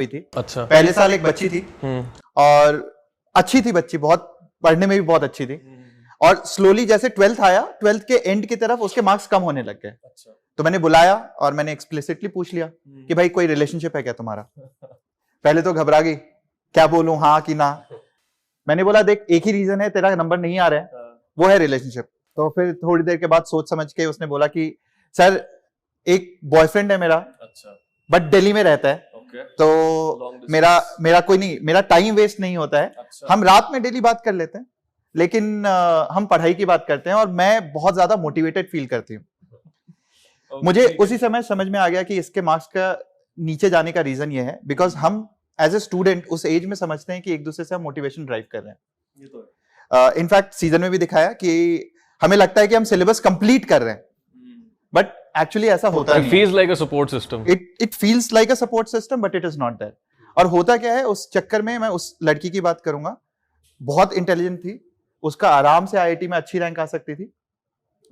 हुई थी। अच्छा। पहले साल एक बच्ची थी और अच्छी थी बच्ची, बहुत पढ़ने में भी बहुत अच्छी थी। और स्लोली जैसे 12th आया, 12th के एंड की तरफ उसके मार्क्स कम होने लग गए। अच्छा। तो मैंने बुलाया और मैंने एक्सप्लिसिटली पूछ लिया कि भाई कोई रिलेशनशिप है क्या तुम्हारा? पहले तो घबरा गई, क्या बोलूं, हाँ कि ना। मैंने बोला देख, एक ही रीजन है तेरा नंबर नहीं आ रहा है, वो है रिलेशनशिप। तो फिर थोड़ी देर के बाद सोच समझ के उसने बोला कि सर एक बॉयफ्रेंड है मेरा, अच्छा। बट दिल्ली में रहता है। Okay. तो मेरा कोई नहीं, मेरा टाइम वेस्ट नहीं होता है। अच्छा। हम रात में डेली बात कर लेते हैं, लेकिन हम पढ़ाई की बात करते हैं और मैं बहुत ज्यादा मोटिवेटेड फील करती हूँ। Okay. मुझे उसी समय समझ में आ गया कि इसके मार्क्स का नीचे जाने का रीजन ये है बिकॉज हम एज ए स्टूडेंट उस एज में समझते हैं कि एक दूसरे से हम मोटिवेशन ड्राइव कर रहे हैं। ये तो है। इनफैक्ट सीजन में भी दिखाया कि हमें लगता है कि हम सिलेबस कंप्लीट कर रहे हैं, बट एक्चुअली ऐसा होता It feels like a support system. It feels like a support system but it is not that. और होता क्या है उस चक्कर में, मैं उस लड़की की बात करूंगा, बहुत इंटेलिजेंट थी, उसका आराम से आईआईटी में अच्छी रैंक आ सकती थी,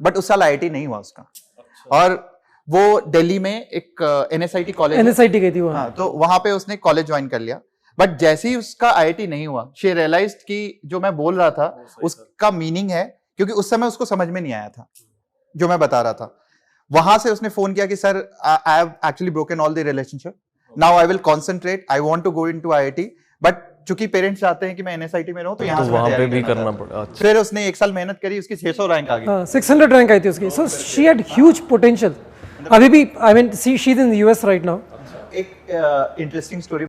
बट उस साल आईआईटी नहीं हुआ उसका। अच्छा। और वो दिल्ली में एक एनएसआईटी कॉलेज, एनएसआईटी गई थी वो। हाँ, तो वहां पे उसने कॉलेज ज्वाइन कर लिया। बट जैसे ही उसका आईआईटी नहीं हुआ, शी रियलाइज्ड कि जो मैं बोल रहा था उसका मीनिंग है, क्योंकि उस समय उसको समझ में नहीं आया था जो मैं बता रहा था। वहां से उसने फोन किया कि sir I have actually broken all the relationship, now I will concentrate, I want to go into IIT, but चूंकि पेरेंट्स चाहते हैं कि मैं एनएसआईटी में रहूं तो यहाँ तो वहां पे भी करना पड़ा। अच्छा। फिर उसने एक साल मेहनत करी, उसकी 600 रैंक आ गई। 600 रैंक आई थी उसकी। So she had huge potential. अभी भी I mean she is in US right now. एक इंटरेस्टिंग स्टोरी